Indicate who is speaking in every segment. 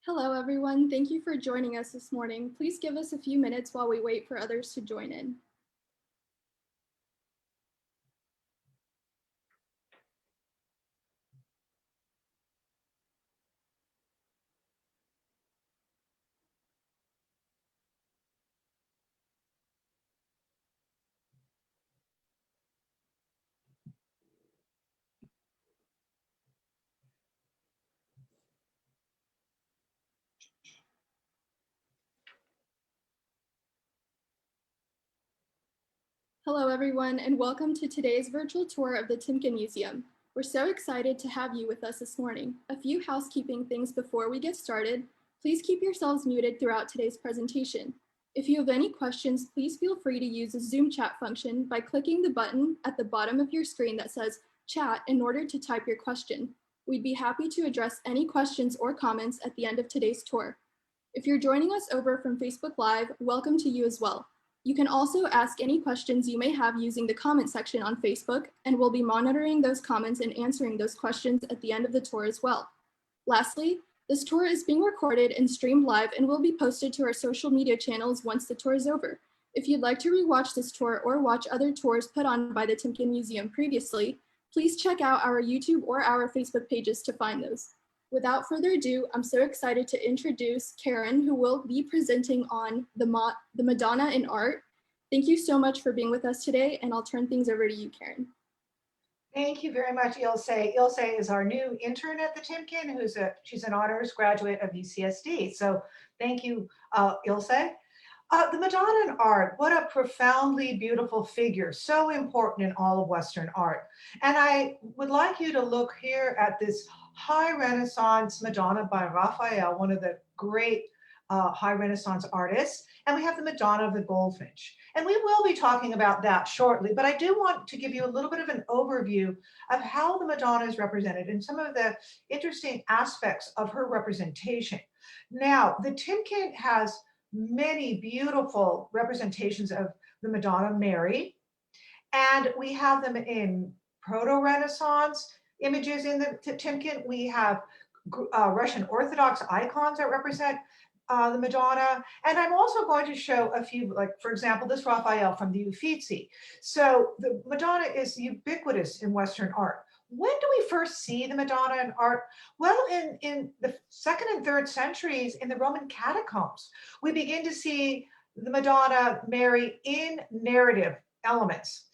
Speaker 1: Hello, everyone. Thank you for joining us this morning. Please give us a few minutes while we wait for others to join in. Hello, everyone, and welcome to today's virtual tour of the Timken Museum. We're so excited to have you with us this morning. A few housekeeping things before we get started. Please keep yourselves muted throughout today's presentation. If you have any questions, please feel free to use the Zoom chat function by clicking the button at the bottom of your screen that says chat in order to type your question. We'd be happy to address any questions or comments at the end of today's tour. If you're joining us over from Facebook Live, welcome to you as well. You can also ask any questions you may have using the comment section on Facebook, and we'll be monitoring those comments and answering those questions at the end of the tour as well. Lastly, this tour is being recorded and streamed live and will be posted to our social media channels once the tour is over. If you'd like to rewatch this tour or watch other tours put on by the Timken Museum previously, please check out our YouTube or our Facebook pages to find those. Without further ado, I'm so excited to introduce Karen, who will be presenting on the Madonna in art. Thank you so much for being with us today, and I'll turn things over to you, Karen.
Speaker 2: Thank you very much, Ilse. Ilse is our new intern at the Timken, she's an honors graduate of UCSD. So thank you, Ilse. The Madonna in art, what a profoundly beautiful figure, so important in all of Western art. And I would like you to look here at this high Renaissance Madonna by Raphael, one of the great high Renaissance artists. And we have the Madonna of the Goldfinch. And we will be talking about that shortly, but I do want to give you a little bit of an overview of how the Madonna is represented and some of the interesting aspects of her representation. Now, the Timken has many beautiful representations of the Madonna Mary, and we have them in Proto-Renaissance images in the Timken. We have Russian Orthodox icons that represent the Madonna. And I'm also going to show a few, like, for example, this Raphael from the Uffizi. So the Madonna is ubiquitous in Western art. When do we first see the Madonna in art? Well, in the 2nd and 3rd centuries in the Roman catacombs, we begin to see the Madonna Mary in narrative elements.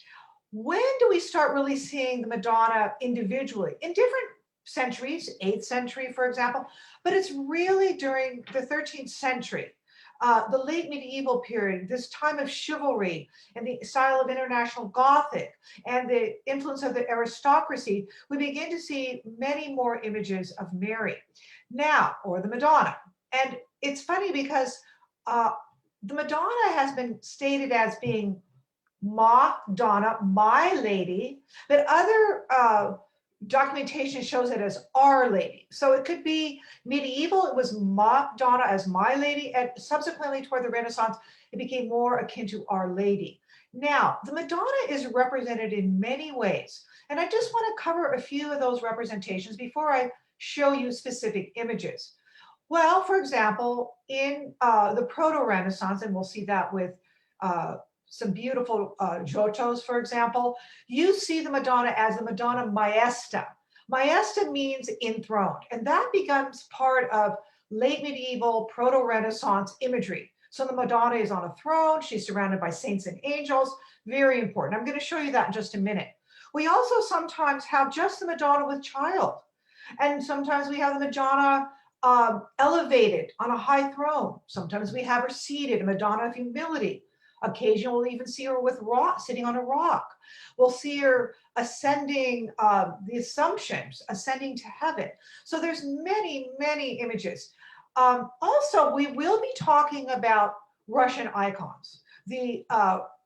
Speaker 2: When do we start really seeing the Madonna individually? In different centuries, 8th century, for example, but it's really during the 13th century, the late medieval period, this time of chivalry and the style of international Gothic and the influence of the aristocracy, we begin to see many more images of Mary now, or the Madonna. And it's funny because the Madonna has been stated as being Ma Donna, my lady, but other documentation shows it as Our Lady. So it could be medieval, it was Madonna as my lady, and subsequently toward the Renaissance, it became more akin to Our Lady. Now, the Madonna is represented in many ways, and I just want to cover a few of those representations before I show you specific images. Well, for example, in the Proto-Renaissance, and we'll see that with some beautiful Giottos, for example, you see the Madonna as the Madonna Maesta. Maesta means enthroned, and that becomes part of late medieval proto-Renaissance imagery. So the Madonna is on a throne, she's surrounded by saints and angels, very important. I'm going to show you that in just a minute. We also sometimes have just the Madonna with child, and sometimes we have the Madonna elevated on a high throne. Sometimes we have her seated, a Madonna of humility. Occasionally, we'll even see her with rock, sitting on a rock. We'll see her ascending the Assumptions, ascending to heaven. So there's many, many images. Also, we will be talking about Russian icons, the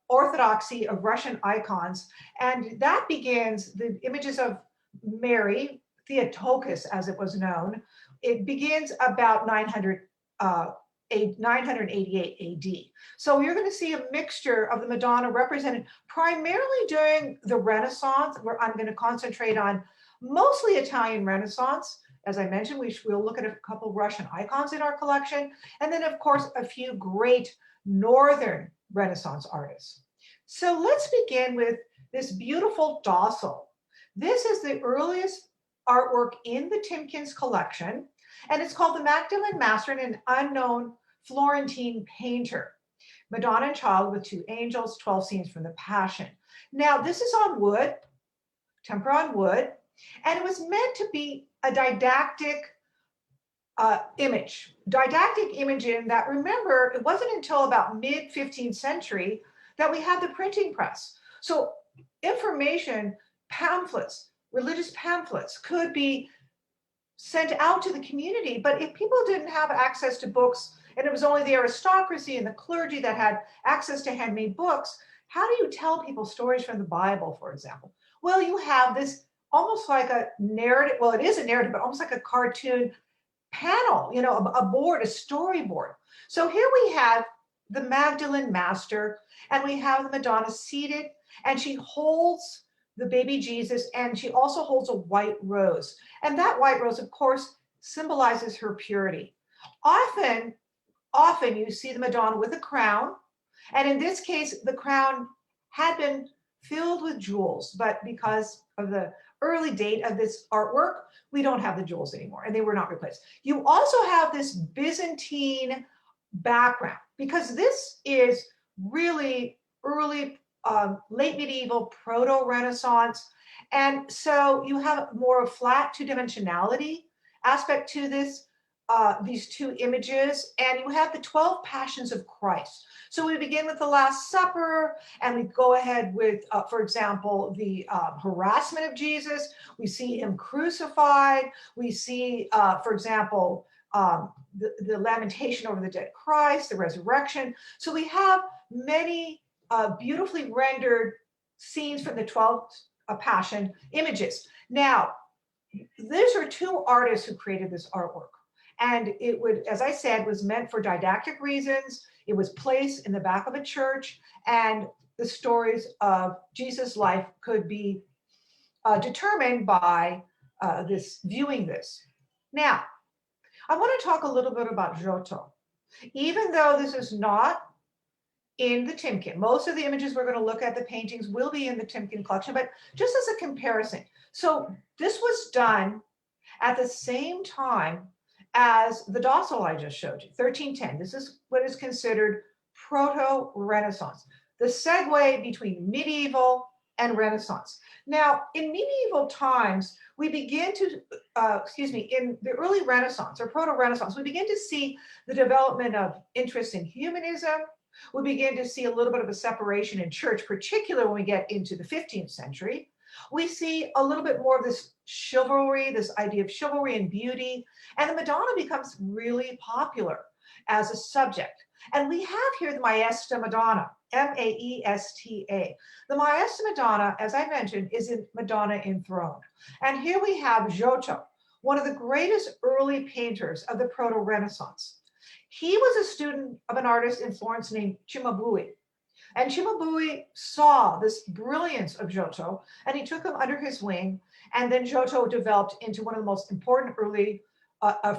Speaker 2: orthodoxy of Russian icons, and that begins the images of Mary, Theotokos as it was known. It begins about 988 AD. So you're going to see a mixture of the Madonna represented primarily during the Renaissance, where I'm going to concentrate on mostly Italian Renaissance, As I mentioned, we'll look at a couple Russian icons in our collection. And then, of course, a few great Northern Renaissance artists. So let's begin with this beautiful dossal. This is the earliest artwork in the Timken's collection, and it's called the Magdalene Master and an unknown Florentine painter. Madonna and Child with two angels, 12 scenes from the Passion. Now, this is on wood, tempera on wood, and it was meant to be a didactic image. Didactic image in that, remember, it wasn't until about mid 15th century that we had the printing press. So information, pamphlets, religious pamphlets could be sent out to the community, but if people didn't have access to books and it was only the aristocracy and the clergy that had access to handmade books, how do you tell people stories from the Bible, for example? Well, you have this almost like a narrative, well, it is a narrative, but almost like a cartoon panel, a board, a storyboard. So here we have the Magdalene Master, and we have the Madonna seated, and she holds the baby Jesus, and she also holds a white rose. And that white rose, of course, symbolizes her purity. Often you see the Madonna with a crown, and in this case, the crown had been filled with jewels, but because of the early date of this artwork, we don't have the jewels anymore, and they were not replaced. You also have this Byzantine background, because this is really early, late medieval, proto-Renaissance, and so you have more of flat two-dimensionality aspect to this, these two images, and you have the 12 Passions of Christ. So we begin with the Last Supper, and we go ahead with, for example, the harassment of Jesus. We see him crucified. We see, for example, the lamentation over the dead Christ, the resurrection. So we have many beautifully rendered scenes from the 12 Passion images. Now, these are two artists who created this artwork. And it would, as I said, was meant for didactic reasons. It was placed in the back of a church, and the stories of Jesus' life could be determined by viewing this. Now, I want to talk a little bit about Giotto. Even though this is not in the Timken, most of the images we're going to look at, the paintings, will be in the Timken collection, but just as a comparison. So this was done at the same time as the dossal I just showed you, 1310. This is what is considered proto-Renaissance, the segue between medieval and Renaissance. Now, in medieval times, we begin to, in the early Renaissance or proto-Renaissance, we begin to see the development of interest in humanism. We begin to see a little bit of a separation in church, particularly when we get into the 15th century. We see a little bit more of this chivalry, this idea of chivalry and beauty, and the Madonna becomes really popular as a subject. And we have here the Maesta Madonna, M-A-E-S-T-A. The Maesta Madonna, as I mentioned, is in Madonna enthroned. And here we have Giotto, one of the greatest early painters of the Proto-Renaissance. He was a student of an artist in Florence named Cimabue. And Cimabue saw this brilliance of Giotto, and he took him under his wing. And then Giotto developed into one of the most important early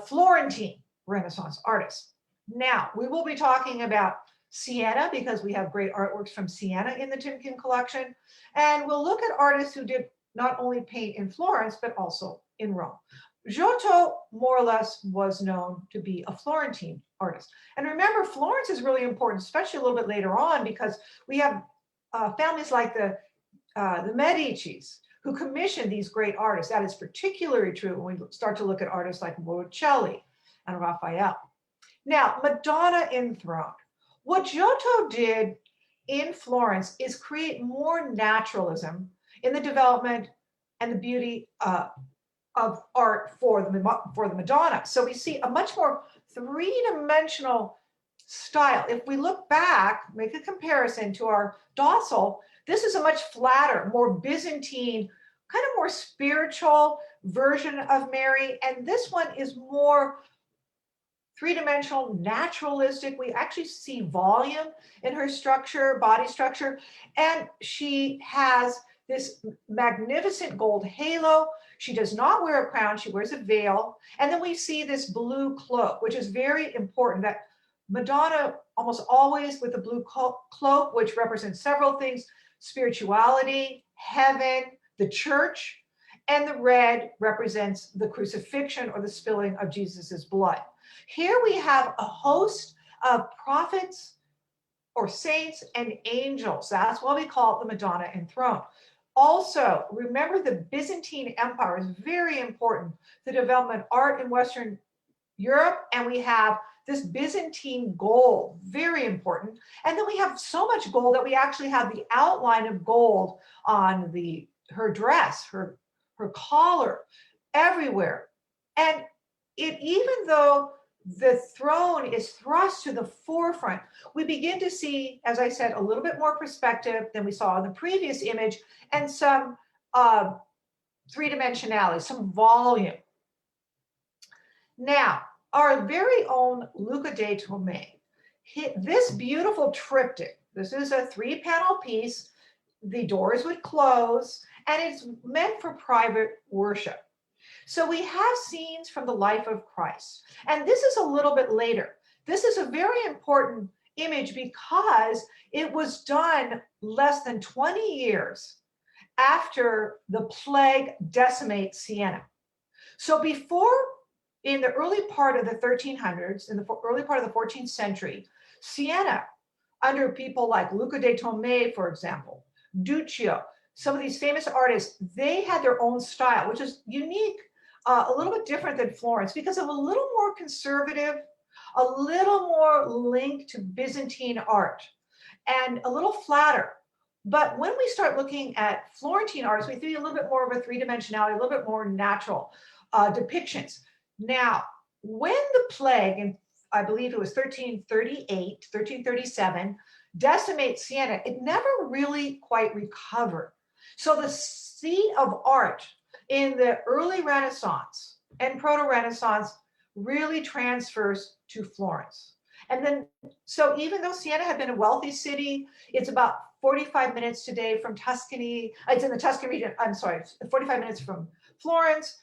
Speaker 2: Florentine Renaissance artists. Now, we will be talking about Siena, because we have great artworks from Siena in the Timken collection. And we'll look at artists who did not only paint in Florence, but also in Rome. Giotto, more or less, was known to be a Florentine artist. And remember, Florence is really important, especially a little bit later on, because we have families like the Medicis who commissioned these great artists. That is particularly true when we start to look at artists like Botticelli and Raphael. Now, Madonna enthroned. What Giotto did in Florence is create more naturalism in the development and the beauty of art for the Madonna. So we see a much more three-dimensional style. If we look back, make a comparison to our dossal, this is a much flatter, more Byzantine, kind of more spiritual version of Mary. And this one is more three-dimensional, naturalistic. We actually see volume in her structure, body structure. And she has this magnificent gold halo. She does not wear a crown, she wears a veil. And then we see this blue cloak, which is very important, that Madonna almost always with a blue cloak, which represents several things: spirituality, heaven, the church, and the red represents the crucifixion or the spilling of Jesus's blood. Here we have a host of prophets or saints and angels. That's why we call it the Madonna enthroned. Also, remember the Byzantine Empire is very important, the development of art in Western Europe, and we have this Byzantine gold, very important. And then we have so much gold that we actually have the outline of gold on her dress, her collar, everywhere. And even though the throne is thrust to the forefront, we begin to see, as I said, a little bit more perspective than we saw in the previous image, and some three-dimensionality, some volume. Now, our very own Luca de Tomei, this beautiful triptych, this is a 3-panel piece, the doors would close, and it's meant for private worship. So we have scenes from the life of Christ. And this is a little bit later. This is a very important image because it was done less than 20 years after the plague decimates Siena. So before, in the early part of the 1300s, in the early part of the 14th century, Siena, under people like Luca de Tomei, for example, Duccio, some of these famous artists, they had their own style, which is unique, a little bit different than Florence, because of a little more conservative, a little more linked to Byzantine art, and a little flatter. But when we start looking at Florentine artists, we see a little bit more of a three-dimensionality, a little bit more natural depictions. Now, when the plague, and I believe it was 1338, 1337, decimates Siena, it never really quite recovered. So the seat of art in the early Renaissance and Proto-Renaissance really transfers to Florence. And then, so even though Siena had been a wealthy city, it's about 45 minutes today from Tuscany. It's in the Tuscan region, I'm sorry, 45 minutes from Florence.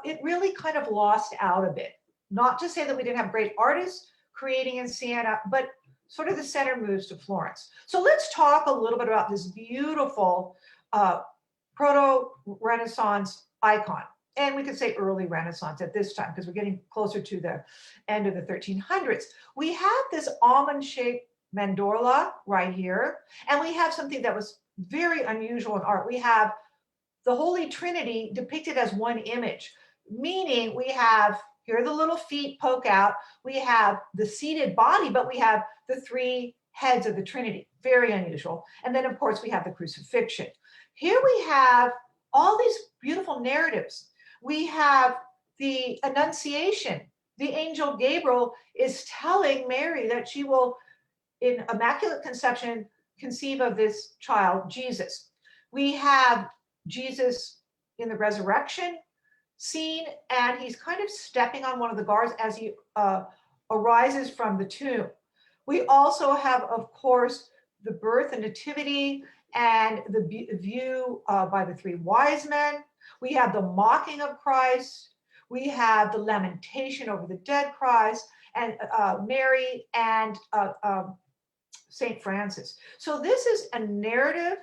Speaker 2: It really kind of lost out a bit. Not to say that we didn't have great artists creating in Siena, but sort of the center moves to Florence. So let's talk a little bit about this beautiful proto-Renaissance icon. And we could say early Renaissance at this time, because we're getting closer to the end of the 1300s. We have this almond-shaped mandorla right here, and we have something that was very unusual in art. We have the Holy Trinity depicted as one image, meaning we have, here the little feet poke out, we have the seated body, but we have the 3 heads of the Trinity, very unusual. And then of course we have the crucifixion. Here we have all these beautiful narratives. We have the Annunciation. The angel Gabriel is telling Mary that she will, in immaculate conception, conceive of this child, Jesus. We have Jesus in the resurrection scene, and he's kind of stepping on one of the guards as he arises from the tomb. We also have, of course, the birth and nativity and the view by the 3 wise men. We have the mocking of Christ. We have the lamentation over the dead Christ, and Mary and St. Francis. So this is a narrative,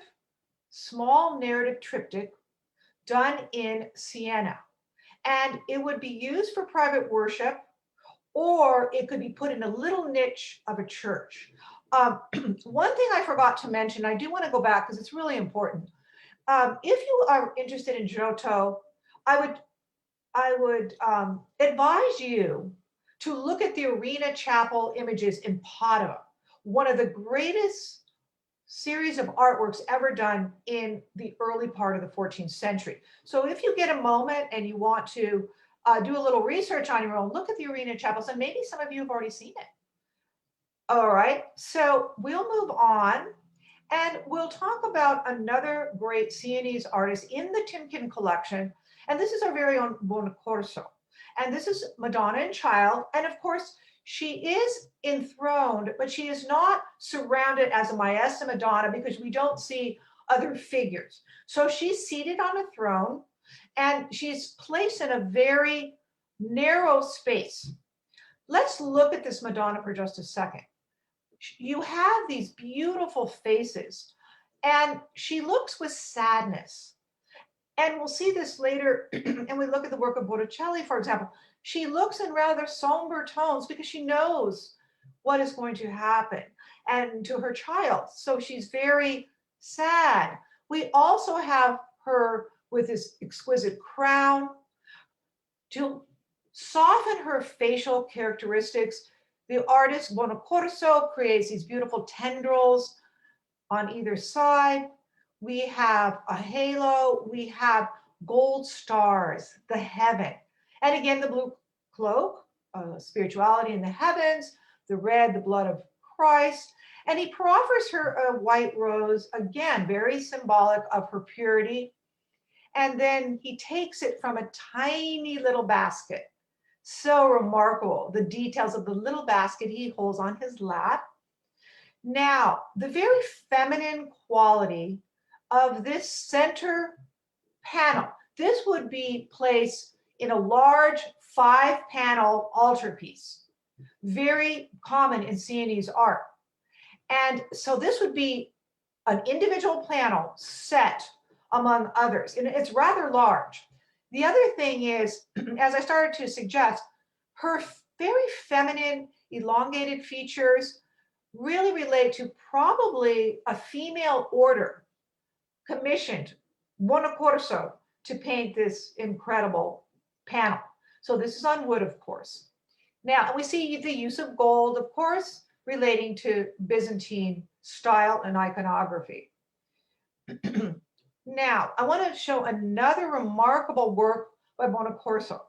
Speaker 2: small narrative triptych done in Siena. And it would be used for private worship, or it could be put in a little niche of a church. One thing I forgot to mention, I do want to go back because it's really important. If you are interested in Giotto, I would advise you to look at the Arena Chapel images in Padua, one of the greatest series of artworks ever done in the early part of the 14th century. So if you get a moment and you want to do a little research on your own, look at the Arena Chapels, and maybe some of you have already seen it. All right, so we'll move on, and we'll talk about another great Sienese artist in the Timken collection, and this is our very own Bonaccorso. And this is Madonna and Child, and of course, she is enthroned, but she is not surrounded as a Maesta Madonna because we don't see other figures. So she's seated on a throne, and she's placed in a very narrow space. Let's look at this Madonna for just a second. You have these beautiful faces, and she looks with sadness. And we'll see this later, and we look at the work of Botticelli, for example. She looks in rather somber tones because she knows what is going to happen and to her child. So she's very sad. We also have her with this exquisite crown. To soften her facial characteristics, the artist Bonaccorso creates these beautiful tendrils on either side. We have a halo, we have gold stars, the heaven. And again, the blue cloak, spirituality in the heavens, the red, the blood of Christ. And he proffers her a white rose, again, very symbolic of her purity. And then he takes it from a tiny little basket. So remarkable, the details of the little basket he holds on his lap. Now, the very feminine quality of this center panel, this would be placed in a large 5-panel altarpiece, very common in Sienese art. And so this would be an individual panel set among others, and it's rather large. The other thing is, as I started to suggest, her very feminine, elongated features really relate to probably a female order commissioned Bonaccorso to paint this incredible panel. So this is on wood, of course. Now, we see the use of gold, of course, relating to Byzantine style and iconography. Now, I want to show another remarkable work by Bonaccorso,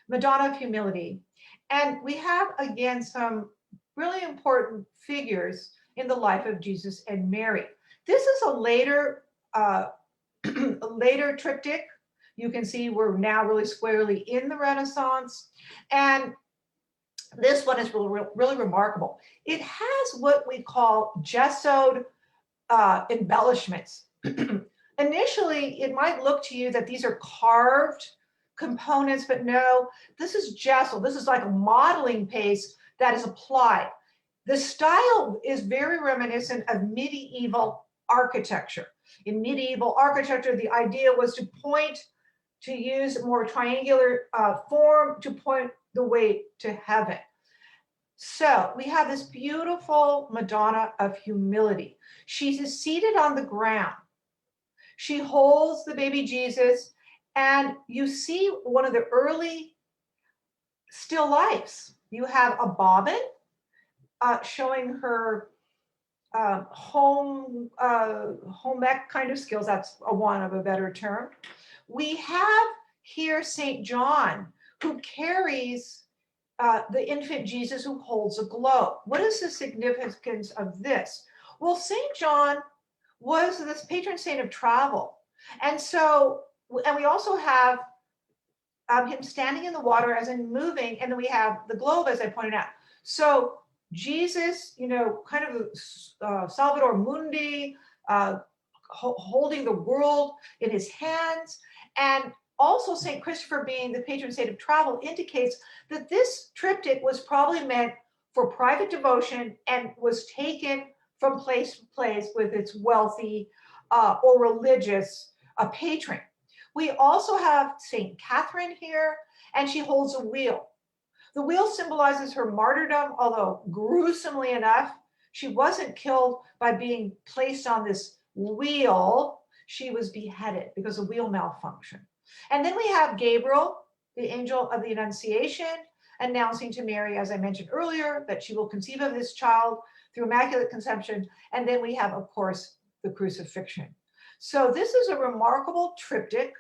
Speaker 2: Madonna of Humility. And we have, again, some really important figures in the life of Jesus and Mary. This is a later, later triptych. You can see we're now really squarely in the Renaissance. And this one is really remarkable. It has what we call gessoed embellishments. Initially, it might look to you that these are carved components, but no, this is gesso. This is like a modeling paste that is applied. The style is very reminiscent of medieval architecture. In medieval architecture, the idea was to use more triangular form to point the way to heaven. So we have this beautiful Madonna of Humility. She's seated on the ground. She holds the baby Jesus, and you see one of the early still lifes. You have a bobbin showing her home ec kind of skills. That's a want of a better term. We have here St. John, who carries the infant Jesus, who holds a globe. What is the significance of this? Well, St. John was this patron saint of travel. And so, and we also have him standing in the water as in moving, and then we have the globe, as I pointed out. So Jesus, you know, kind of Salvator Mundi, holding the world in his hands, and also St. Christopher being the patron saint of travel indicates that this triptych was probably meant for private devotion and was taken from place to place with its wealthy or religious patron. We also have St. Catherine here, and she holds a wheel. The wheel symbolizes her martyrdom, although gruesomely enough, she wasn't killed by being placed on this wheel. She was beheaded because the wheel malfunctioned. And then we have Gabriel, the angel of the Annunciation, announcing to Mary, as I mentioned earlier, that she will conceive of this child through immaculate conception. And then we have, of course, the crucifixion. So this is a remarkable triptych.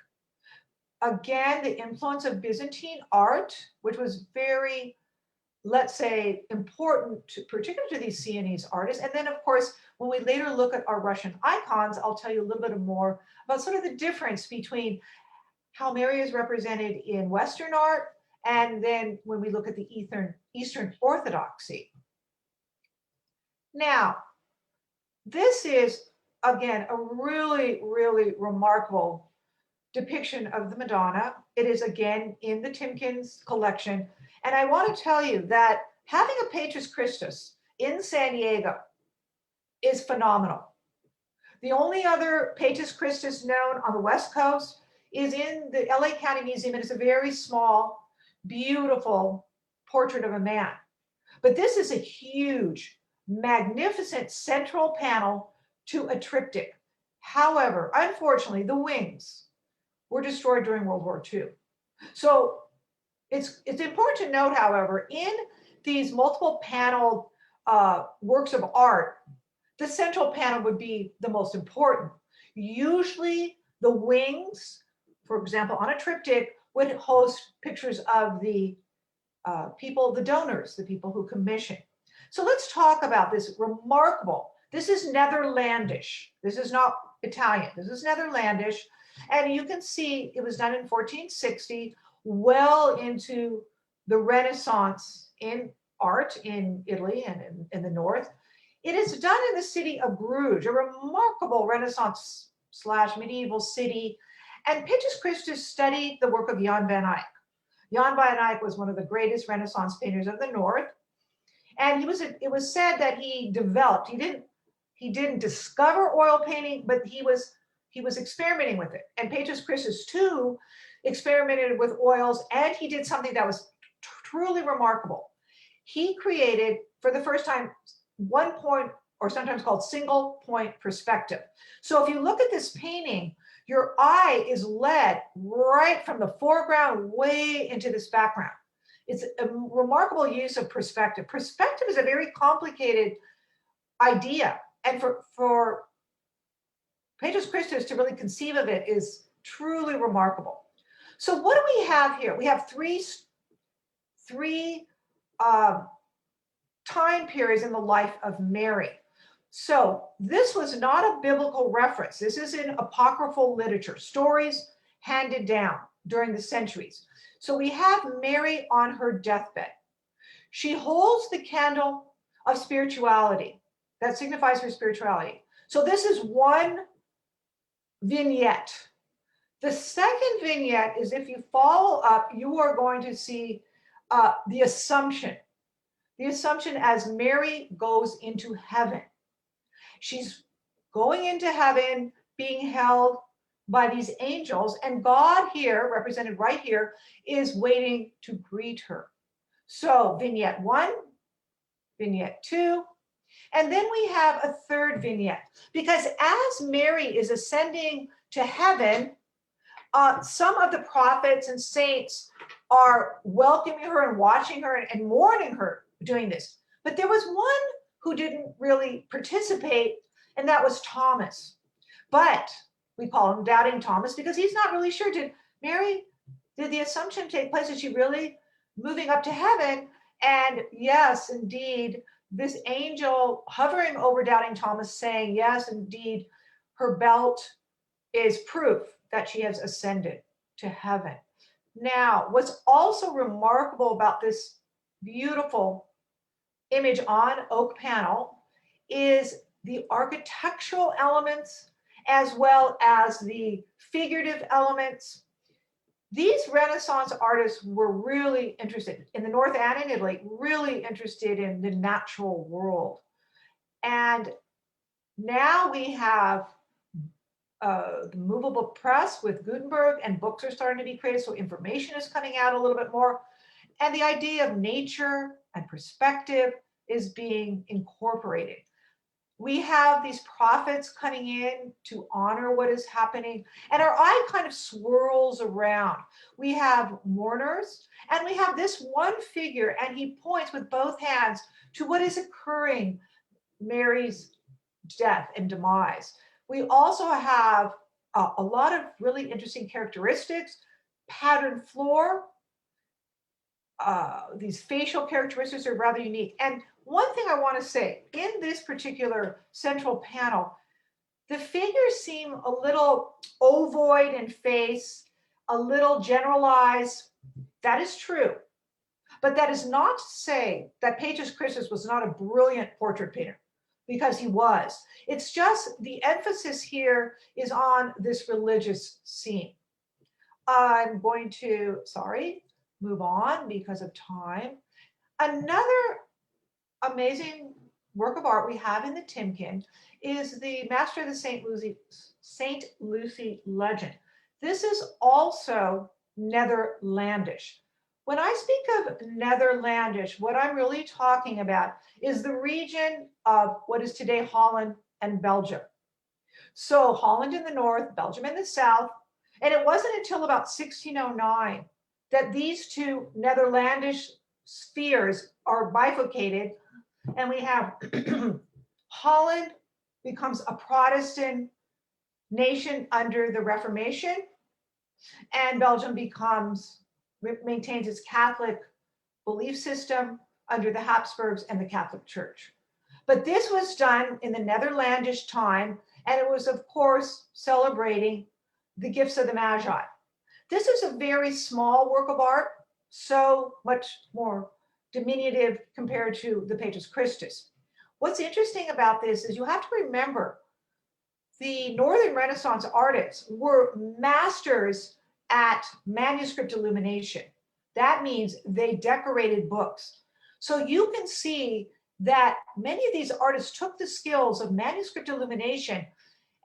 Speaker 2: Again, the influence of Byzantine art, which was very, let's say, important, particularly to these Sienese artists. And then, of course, when we later look at our Russian icons, I'll tell you a little bit more about sort of the difference between how Mary is represented in Western art, and then when we look at the Eastern Orthodoxy. Now, this is, again, a really, really remarkable depiction of the Madonna. It is again in the Timken's collection. And I want to tell you that having a Petrus Christus in San Diego is phenomenal. The only other Petrus Christus known on the West Coast is in the LA County Museum. It is a very small, beautiful portrait of a man. But this is a huge, magnificent central panel to a triptych. However, unfortunately, the wings were destroyed during World War II. So it's important to note, however, in these multiple panel works of art, the central panel would be the most important. Usually the wings, for example, on a triptych would host pictures of the people, the donors, the people who commission. So let's talk about this remarkable, this is Netherlandish. This is not Italian, this is Netherlandish. And you can see it was done in 1460, well into the Renaissance in art in Italy and in the north. It is done in the city of Bruges, a remarkable Renaissance / medieval city. And Petrus Christus studied the work of Jan van Eyck. Jan van Eyck was one of the greatest Renaissance painters of the North. And it was said that he developed, he didn't discover oil painting, but he was experimenting with it. And Petrus Christus too experimented with oils, and he did something that was truly remarkable. He created, for the first time, one point, or sometimes called single point perspective. So if you look at this painting, your eye is led right from the foreground way into this background. It's a remarkable use of perspective. Perspective is a very complicated idea. And for Petrus Christus to really conceive of it is truly remarkable. So what do we have here? We have three time periods in the life of Mary. So this was not a biblical reference. This is in apocryphal literature, stories handed down during the centuries. So we have Mary on her deathbed. She holds the candle of spirituality. That signifies her spirituality. So this is one vignette. The second vignette is, if you follow up, you are going to see the Assumption. The Assumption as Mary goes into heaven. She's going into heaven, being held by these angels, and God here, represented right here, is waiting to greet her. So vignette 1, vignette 2, and then we have a third vignette, because as Mary is ascending to heaven, some of the prophets and saints are welcoming her and watching her and mourning her doing this. But there was one who didn't really participate, and that was Thomas. But we call him Doubting Thomas because he's not really sure. Did the Assumption take place? Is she really moving up to heaven? And yes, indeed, this angel hovering over Doubting Thomas saying, yes, indeed, her belt is proof that she has ascended to heaven. Now, what's also remarkable about this beautiful image on oak panel is the architectural elements as well as the figurative elements. These Renaissance artists were really interested in the North and in Italy, really interested in the natural world. And now we have the movable press with Gutenberg, and books are starting to be created, so information is coming out a little bit more. And the idea of nature and perspective is being incorporated. We have these prophets coming in to honor what is happening, and our eye kind of swirls around. We have mourners, and we have this one figure, and he points with both hands to what is occurring, Mary's death and demise. We also have a lot of really interesting characteristics, patterned floor. These facial characteristics are rather unique. And one thing I want to say, in this particular central panel, the figures seem a little ovoid in face, a little generalized. That is true. But that is not to say that Petrus Christus was not a brilliant portrait painter, because he was. It's just the emphasis here is on this religious scene. I'm going to, sorry, move on because of time. Another amazing work of art we have in the Timken is the Master of the Saint Lucy legend. This is also Netherlandish. When I speak of Netherlandish, what I'm really talking about is the region of what is today Holland and Belgium. So Holland in the north, Belgium in the south, and it wasn't until about 1609 that these two Netherlandish spheres are bifurcated, and we have Holland becomes a Protestant nation under the Reformation, and Belgium maintains its Catholic belief system under the Habsburgs and the Catholic Church. But this was done in the Netherlandish time, and it was, of course, celebrating the gifts of the Magi. This is a very small work of art, so much more diminutive compared to the Pater Christus. What's interesting about this is you have to remember the Northern Renaissance artists were masters at manuscript illumination. That means they decorated books. So you can see that many of these artists took the skills of manuscript illumination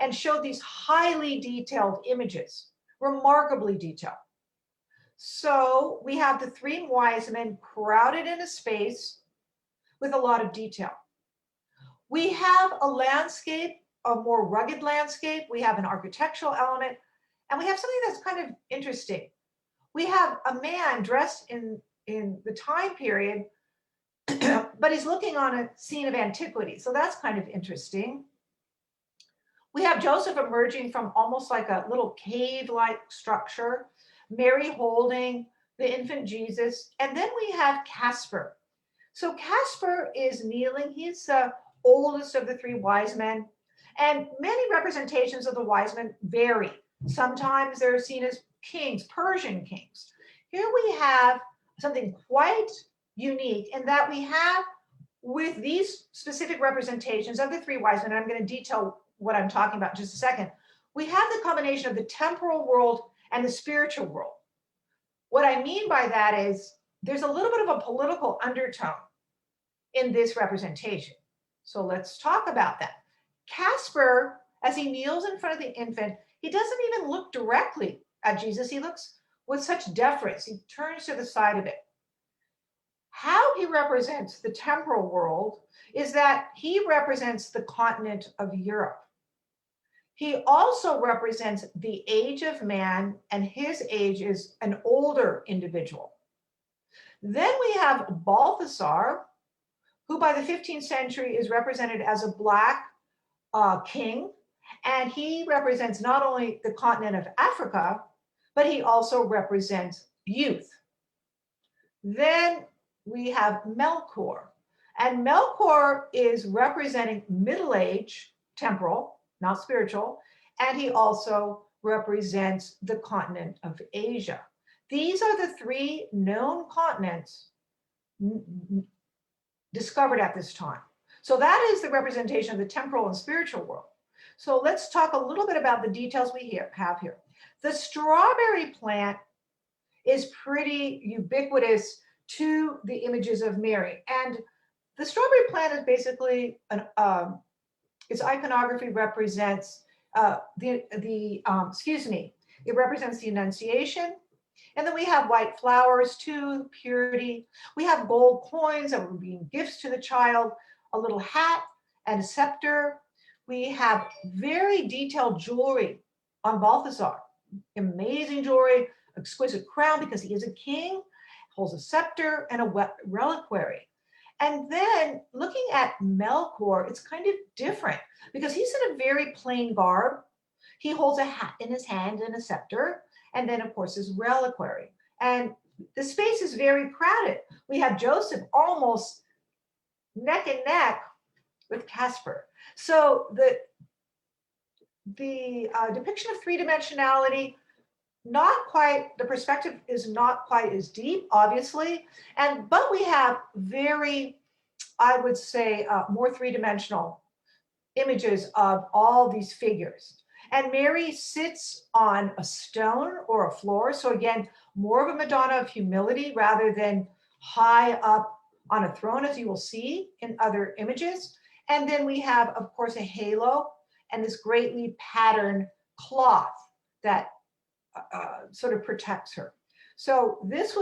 Speaker 2: and showed these highly detailed images, remarkably detailed. So we have the three wise men crowded in a space with a lot of detail. We have a landscape, a more rugged landscape. We have an architectural element, and we have something that's kind of interesting. We have a man dressed in the time period, but he's looking on a scene of antiquity. So that's kind of interesting. We have Joseph emerging from almost like a little cave-like structure, Mary holding the infant Jesus, and then we have Casper. So Casper is kneeling. He's the oldest of the three wise men, and many representations of the wise men vary. Sometimes they're seen as kings, Persian kings. Here we have something quite unique in that we have, with these specific representations of the three wise men, I'm going to detail what I'm talking about in just a second, we have the combination of the temporal world and the spiritual world. What I mean by that is there's a little bit of a political undertone in this representation. So let's talk about that. Casper, as he kneels in front of the infant, he doesn't even look directly at Jesus. He looks with such deference. He turns to the side of it. How he represents the temporal world is that he represents the continent of Europe. He also represents the age of man, and his age is an older individual. Then we have Balthasar, who by the 15th century is represented as a Black king, and he represents not only the continent of Africa, but he also represents youth. Then we have Melchior, and Melchior is representing middle age, temporal, not spiritual, and he also represents the continent of Asia. These are the three known continents discovered at this time. So that is the representation of the temporal and spiritual world. So let's talk a little bit about the details we have here. The strawberry plant is pretty ubiquitous to the images of Mary. And the strawberry plant is basically its iconography represents it represents the Annunciation. And then we have white flowers too, purity. We have gold coins that were being gifts to the child, a little hat and a scepter. We have very detailed jewelry on Balthasar. Amazing jewelry, exquisite crown because he is a king, holds a scepter and a reliquary. And then looking at Melchior, it's kind of different because he's in a very plain garb. He holds a hat in his hand and a scepter, and then of course his reliquary. And the space is very crowded. We have Joseph almost neck and neck with Casper. So the depiction of three-dimensionality, not quite, the perspective is not quite as deep, obviously, but we have very, I would say, more three-dimensional images of all these figures. And Mary sits on a stone or a floor. So again, more of a Madonna of humility rather than high up on a throne, as you will see in other images. And then we have, of course, a halo and this greatly patterned cloth that sort of protects her. So this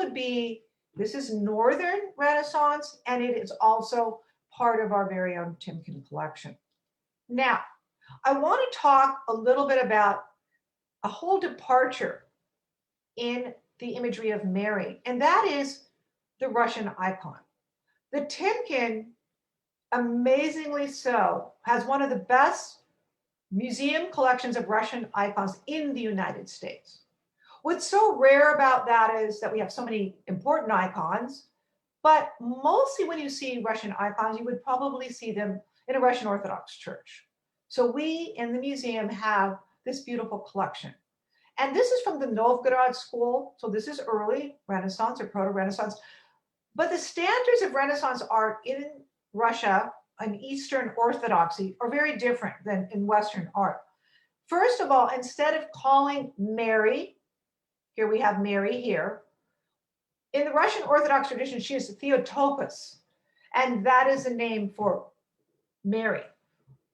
Speaker 2: is Northern Renaissance, and it is also part of our very own Timken collection. Now, I want to talk a little bit about a whole departure in the imagery of Mary, and that is the Russian icon. The Timken, amazingly so, has one of the best museum collections of Russian icons in the United States. What's so rare about that is that we have so many important icons, but mostly when you see Russian icons, you would probably see them in a Russian Orthodox church. So we in the museum have this beautiful collection. And this is from the Novgorod school. So this is early Renaissance or proto-Renaissance. But the standards of Renaissance art in Russia and Eastern Orthodoxy are very different than in Western art. First of all, instead of calling Mary, here we have Mary here, in the Russian Orthodox tradition, she is Theotokos, and that is a name for Mary.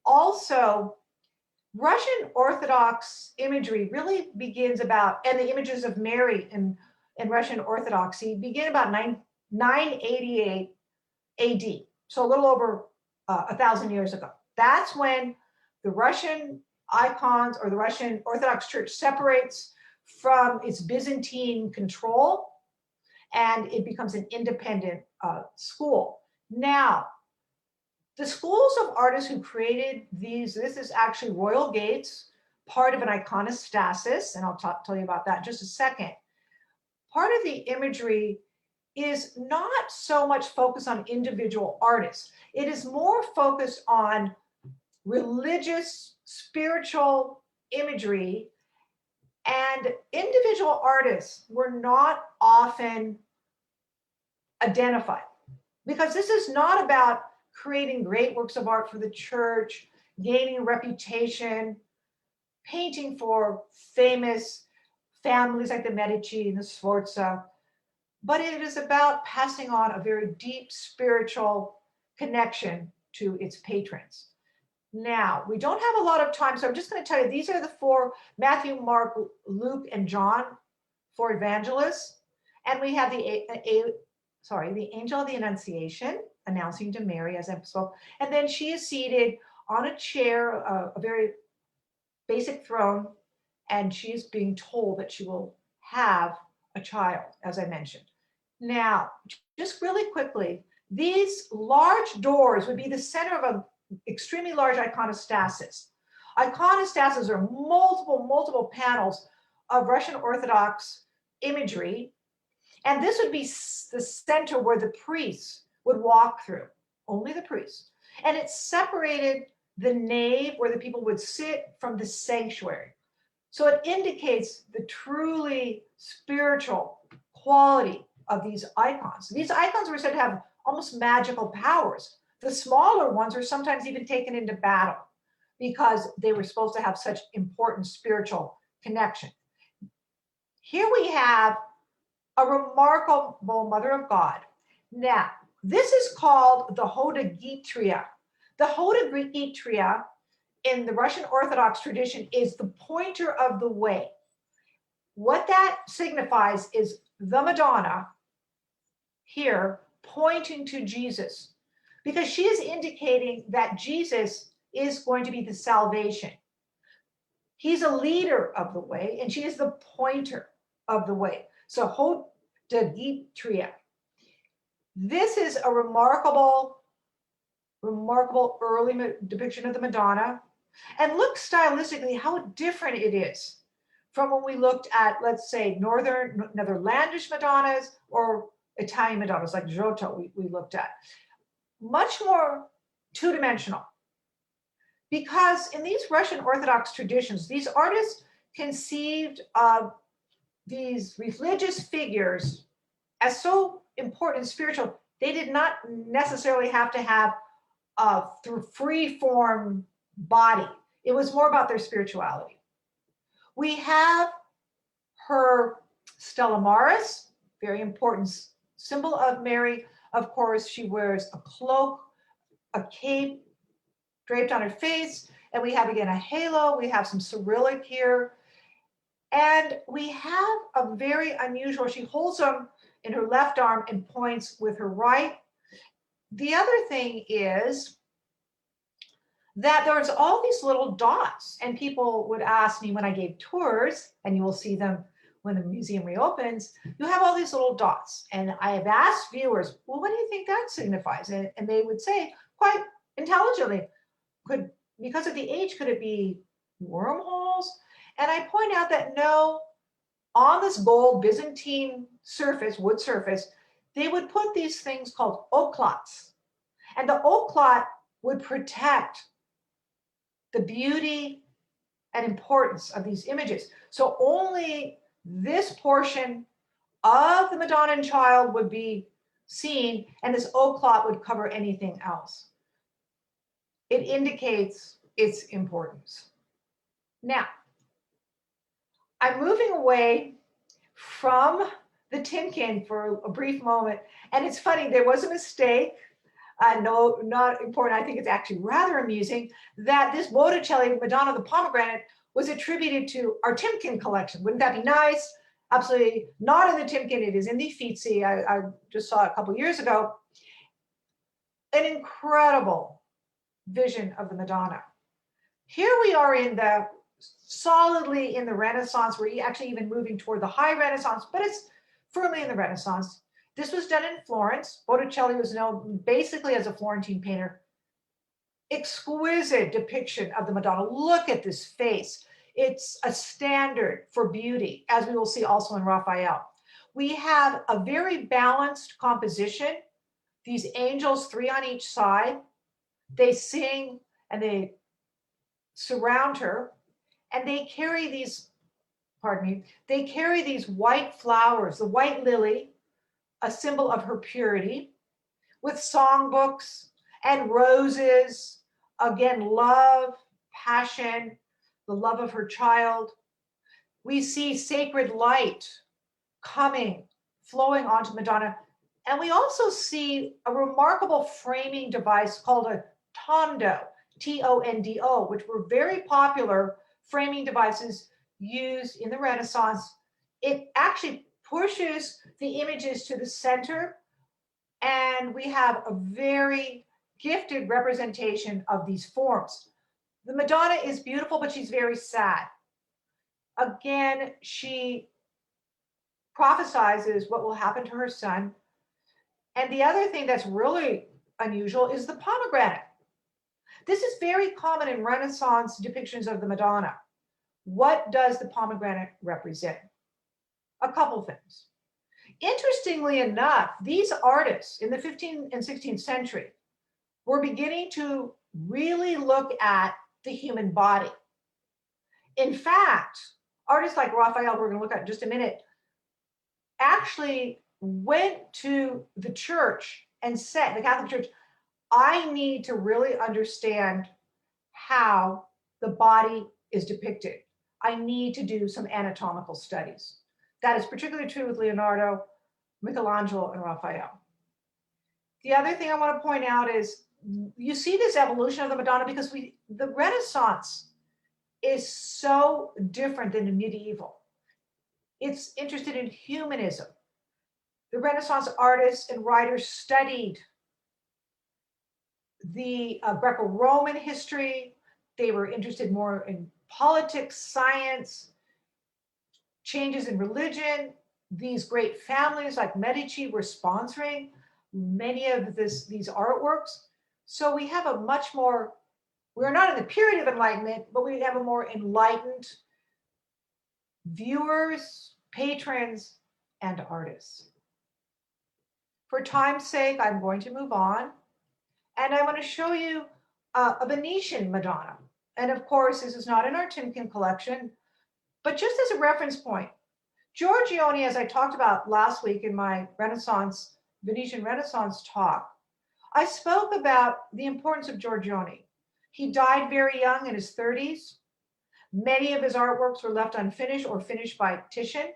Speaker 2: Also, Russian Orthodox imagery really begins about, and the images of Mary in Russian Orthodoxy begin about 988 AD, so a little over 1,000 years ago. That's when the Russian icons or the Russian Orthodox Church separates from its Byzantine control, and it becomes an independent school. Now, the schools of artists who created these, this is actually Royal Gates, part of an iconostasis, and I'll tell you about that in just a second. Part of the imagery is not so much focused on individual artists. It is more focused on religious, spiritual imagery, and individual artists were not often identified because this is not about creating great works of art for the church, gaining a reputation, painting for famous families like the Medici and the Sforza, but it is about passing on a very deep spiritual connection to its patrons. Now, we don't have a lot of time, so I'm just going to tell you, these are the four, Matthew, Mark, Luke, and John, four evangelists. And we have the angel of the Annunciation announcing to Mary, as I spoke. And then she is seated on a chair, a very basic throne, and she is being told that she will have a child, as I mentioned. Now, just really quickly, these large doors would be the center of an extremely large iconostasis. Iconostases are multiple panels of Russian Orthodox imagery, and this would be the center where the priests would walk through, only the priests. And it separated the nave where the people would sit from the sanctuary. So it indicates the truly spiritual quality of these icons. These icons were said to have almost magical powers. The smaller ones are sometimes even taken into battle because they were supposed to have such important spiritual connection. Here we have a remarkable Mother of God. Now, this is called the Hodegetria. The Hodegetria in the Russian Orthodox tradition is the pointer of the way. What that signifies is the Madonna here pointing to Jesus, because she is indicating that Jesus is going to be the salvation. He's a leader of the way, and she is the pointer of the way. So Hodegetria. This is a remarkable early depiction of the Madonna. And look stylistically how different it is from when we looked at, let's say, Netherlandish Madonnas or Italian Madonnas like Giotto we looked at. Much more two-dimensional. Because in these Russian Orthodox traditions, these artists conceived of these religious figures as so important and spiritual. They did not necessarily have to have a free-form body. It was more about their spirituality. We have her Stella Maris, very important symbol of Mary. Of course, she wears a cloak, a cape draped on her face, and we have again a halo. We have some Cyrillic here. And we have a very unusual, she holds them in her left arm and points with her right. The other thing is that there's all these little dots, and people would ask me when I gave tours, and you will see them when the museum reopens, you have all these little dots. And I have asked viewers, well, what do you think that signifies? And they would say quite intelligently, because of the age, could it be wormholes? And I point out that no, on this gold Byzantine surface, wood surface, they would put these things called oklots. And the oklot would protect the beauty and importance of these images. So only this portion of the Madonna and Child would be seen, and this oklot would cover anything else. It indicates its importance. Now, I'm moving away from the Timken for a brief moment, and it's funny, there was a mistake. No, not important. I think it's actually rather amusing that this Botticelli Madonna the Pomegranate was attributed to our Timken collection. Wouldn't that be nice? Absolutely not in the Timken. It is in the Uffizi. I just saw it a couple years ago. An incredible vision of the Madonna. Here we are in the solidly in the Renaissance. We're actually even moving toward the high Renaissance, but it's firmly in the Renaissance. This was done in Florence. Botticelli was known basically as a Florentine painter. Exquisite depiction of the Madonna. Look at this face. It's a standard for beauty, as we will see also in Raphael. We have a very balanced composition. These angels, 3 on each side, they sing and they surround her, and they carry these, they carry these white flowers, the white lily, a symbol of her purity, with songbooks and roses, again, love, passion, the love of her child. We see sacred light coming, flowing onto Madonna. And we also see a remarkable framing device called a tondo, T-O-N-D-O, which were very popular framing devices used in the Renaissance. It actually pushes the images to the center, and we have a very gifted representation of these forms. The Madonna is beautiful, but she's very sad. Again, she prophesizes what will happen to her son. And the other thing that's really unusual is the pomegranate. This is very common in Renaissance depictions of the Madonna. What does the pomegranate represent? A couple things. Interestingly enough, these artists in the 15th and 16th century were beginning to really look at the human body. In fact, artists like Raphael, we're going to look at in just a minute, actually went to the church and said, the Catholic Church, I need to really understand how the body is depicted. I need to do some anatomical studies. That is particularly true with Leonardo, Michelangelo, and Raphael. The other thing I want to point out is you see this evolution of the Madonna because the Renaissance is so different than the medieval. It's interested in humanism. The Renaissance artists and writers studied the Greco-Roman history. They were interested more in politics, science, changes in religion. These great families like Medici were sponsoring many of these artworks. So we have a much more, we're not in the period of enlightenment, but we have a more enlightened viewers, patrons, and artists. For time's sake, I'm going to move on. And I want to show you a Venetian Madonna. And of course, this is not in our Timken collection, but just as a reference point, Giorgione, as I talked about last week in my Renaissance, Venetian Renaissance talk, I spoke about the importance of Giorgione. He died very young in his 30s, Many of his artworks were left unfinished or finished by Titian.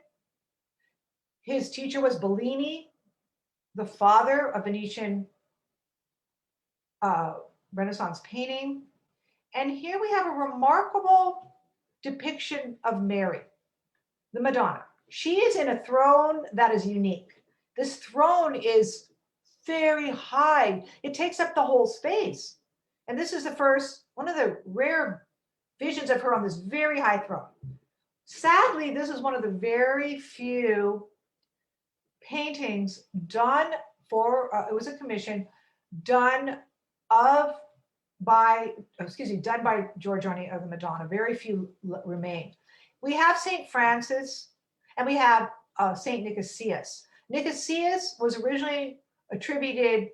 Speaker 2: His teacher was Bellini, the father of Venetian uh, Renaissance painting. And here we have a remarkable depiction of Mary, the Madonna. She is in a throne that is unique. This throne is very high. It takes up the whole space. And this is the first, one of the rare visions of her on this very high throne. Sadly, this is one of the very few paintings done for, it was a commission done of done by Giorgione of the Madonna. Very few remain. We have St. Francis and we have St. Nicodemus. Nicodemus was originally attributed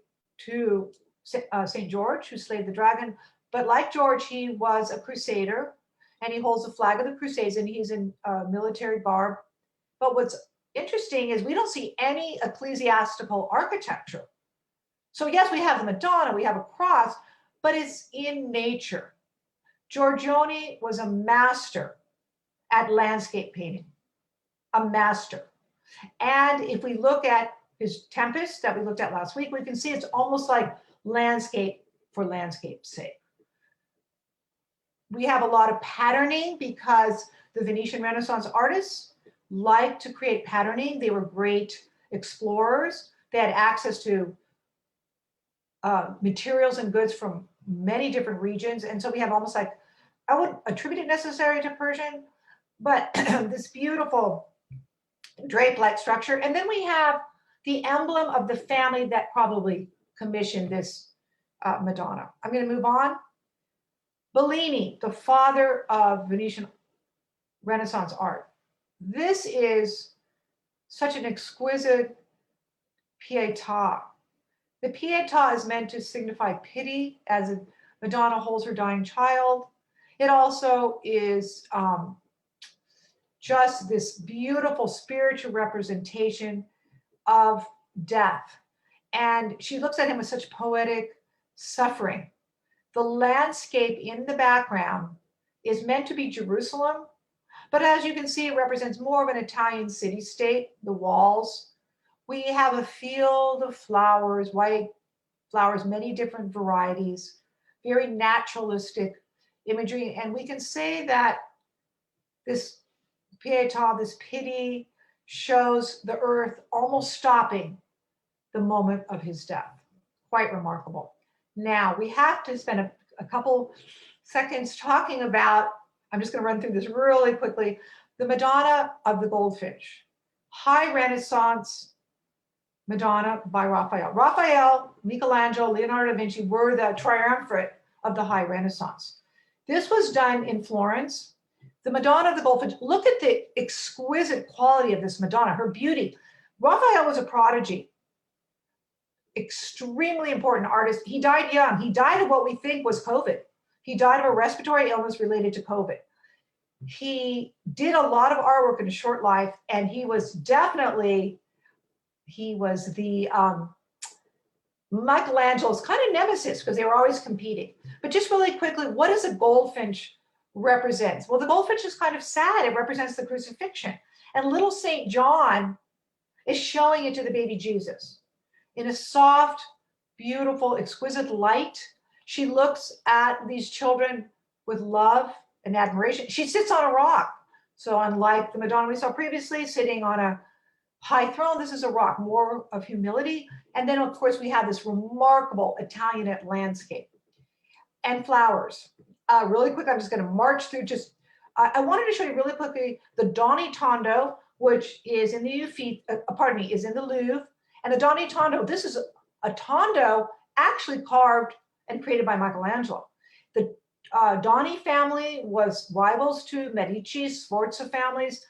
Speaker 2: to St. George, who slayed the dragon. But like George, he was a crusader and he holds the flag of the Crusades and he's in military garb. But what's interesting is we don't see any ecclesiastical architecture. So yes, we have the Madonna, we have a cross, but it's in nature. Giorgione was a master at landscape painting, a master. And if we look at his Tempest that we looked at last week, we can see it's almost like landscape for landscape's sake. We have a lot of patterning because the Venetian Renaissance artists liked to create patterning. They were great explorers. They had access to materials and goods from many different regions. And so we have almost like, I wouldn't attribute it necessarily to Persian, but this beautiful drape-like structure. And then we have the emblem of the family that probably commissioned this Madonna. I'm going to move on. Bellini, the father of Venetian Renaissance art. This is such an exquisite pietà. The pietà is meant to signify pity as Madonna holds her dying child. It also is just this beautiful spiritual representation of death. And she looks at him with such poetic suffering. The landscape in the background is meant to be Jerusalem, but as you can see, it represents more of an Italian city-state, the walls. We have a field of flowers, white flowers, many different varieties, very naturalistic imagery. And we can say that this pietà, this pity, shows the earth almost stopping the moment of his death. Quite remarkable. Now, we have to spend a couple seconds talking about, I'm just going to run through this really quickly, the Madonna of the Goldfinch. High Renaissance Madonna by Raphael. Raphael, Michelangelo, Leonardo da Vinci were the triumvirate of the High Renaissance. This was done in Florence. The Madonna of the Goldfinch, look at the exquisite quality of this Madonna, her beauty. Raphael was a prodigy, extremely important artist. He died young. He died of what we think was COVID. He died of a respiratory illness related to COVID. He did a lot of artwork in a short life, and he was definitely, he was the Michelangelo's kind of nemesis because they were always competing. But just really quickly, what does a goldfinch represent? Well, the goldfinch is kind of sad. It represents the crucifixion. And little St. John is showing it to the baby Jesus. In a soft, beautiful, exquisite light, she looks at these children with love and admiration. She sits on a rock. So unlike the Madonna we saw previously, sitting on a high throne, this is a rock, more of humility. And then, of course, we have this remarkable Italianate landscape and flowers. Really quick, I'm just going to march through just, I wanted to show you really quickly the Donny Tondo, which is in the Uffizi, is in the Louvre. And the Donny Tondo, this is a tondo actually carved and created by Michelangelo. The Donny family was rivals to Medici, Sforza families,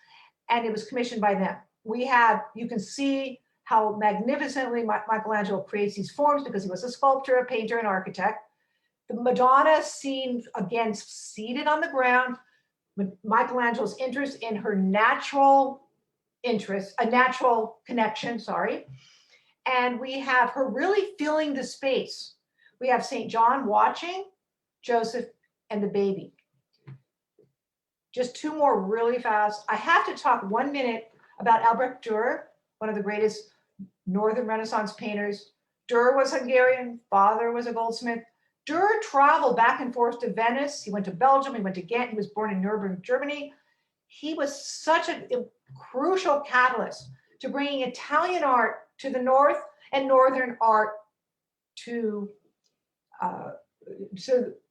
Speaker 2: and it was commissioned by them. We have, you can see how magnificently Michelangelo creates these forms because he was a sculptor, a painter, and architect. The Madonna seen, again, seated on the ground, Michelangelo's interest in her natural interest, a natural connection, sorry. And we have her really filling the space. We have St. John watching, Joseph, and the baby. Just two more really fast. I have to talk 1 minute about Albrecht Dürer, one of the greatest Northern Renaissance painters. Dürer was Hungarian, father was a goldsmith. Dürer traveled back and forth to Venice. He went to Belgium, he went to Ghent, he was born in Nuremberg, Germany. He was such a crucial catalyst to bringing Italian art to the north and Northern art to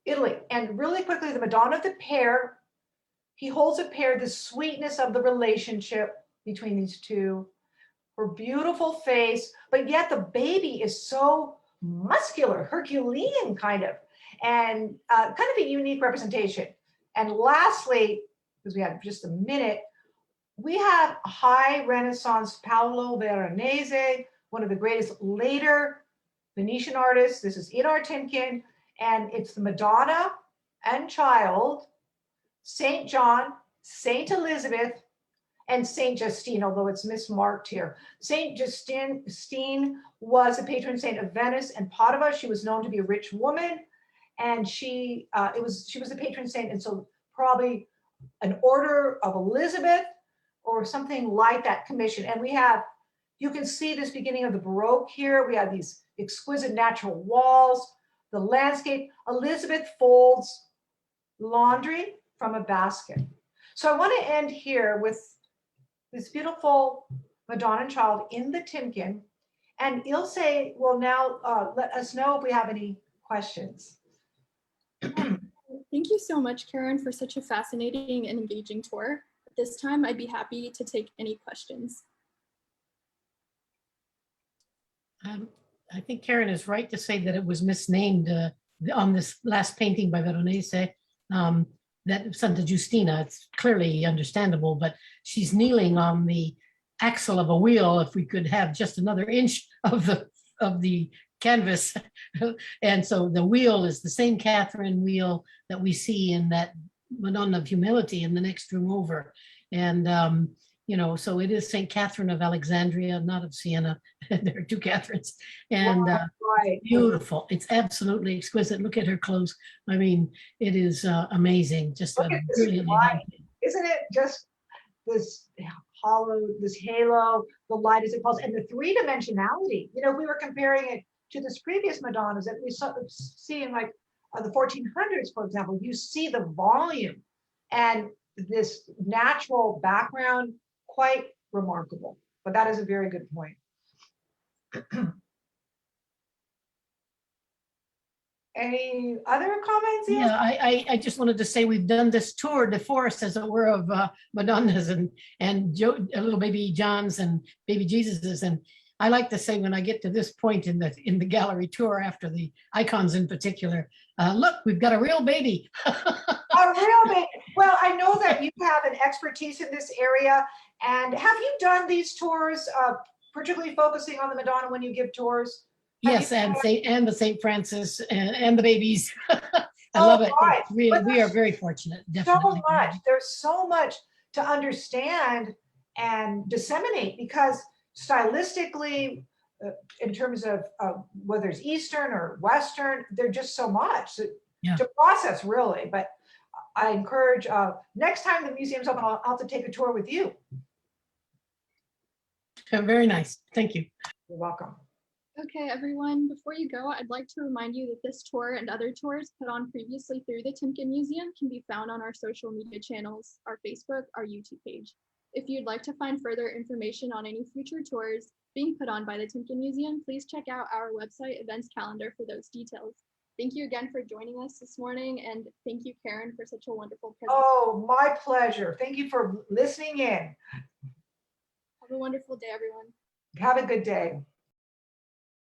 Speaker 2: Italy. And really quickly, the Madonna of the Pair, he holds a pair, the sweetness of the relationship between these two, her beautiful face, but yet the baby is so muscular, Herculean kind of, and kind of a unique representation. And lastly, because we have just a minute, we have high Renaissance Paolo Veronese, one of the greatest later Venetian artists. This is in our Timken, and it's the Madonna and Child, St. John, St. Elizabeth, and St. Justine, although it's mismarked here. St. Justine was a patron saint of Venice and Padua. She was known to be a rich woman, and she was the patron saint, and so probably an order of Elizabeth or something like that commission. And we have, you can see this beginning of the Baroque here. We have these exquisite natural walls, the landscape. Elizabeth folds laundry from a basket. So I want to end here with this beautiful Madonna and Child in the Timken. And Ilse will now let us know if we have any questions.
Speaker 1: Thank you so much, Karen, for such a fascinating and engaging tour. At this time, I'd be happy to take any questions.
Speaker 3: I think Karen is right to say that it was misnamed on this last painting by Veronese, that Santa Giustina. It's clearly understandable, but she's kneeling on the axle of a wheel. If we could have just another inch of the canvas. And so the wheel is the same Catherine wheel that we see in that Madonna of Humility in the next room over. And, you know, so it is St. Catherine of Alexandria, not of Siena. There are two Catherines. And
Speaker 2: right.
Speaker 3: Beautiful. It's absolutely exquisite. Look at her clothes. I mean, it is amazing. Just brilliantly done.
Speaker 2: Isn't it just this hollow, this halo, the light as it falls, and the three-dimensionality? You know, we were comparing it to this previous Madonnas that we see in like the 1400s, for example. You see the volume and this natural background, quite remarkable. But that is a very good point. Any other comments?
Speaker 3: Yeah, I just wanted to say we've done this tour de force, as it were, of Madonnas and little baby Johns and baby Jesuses. And I like to say, when I get to this point in the gallery tour, after the icons in particular, look, we've got a real baby.
Speaker 2: A real baby. Well, I know that you have an expertise in this area. And have you done these tours, particularly focusing on the Madonna when you give tours?
Speaker 3: Yes, and the St. Francis and the babies. I love it.
Speaker 2: Right.
Speaker 3: We are very fortunate. Definitely.
Speaker 2: So much. There's so much to understand and disseminate, because stylistically, in terms of whether it's Eastern or Western, there's just so much to process, really. But I encourage, next time the museum's open, I'll have to take a tour with you.
Speaker 3: Very nice. Thank you.
Speaker 2: You're welcome.
Speaker 1: Okay, everyone, before you go, I'd like to remind you that this tour and other tours put on previously through the Timken Museum can be found on our social media channels, our Facebook, our YouTube page. If you'd like to find further information on any future tours being put on by the Timken Museum, please check out our website events calendar for those details. Thank you again for joining us this morning, and thank you, Karen, for such a wonderful presentation.
Speaker 2: Oh, my pleasure. Thank you for listening in.
Speaker 1: Have a wonderful day, everyone.
Speaker 2: Have a good day.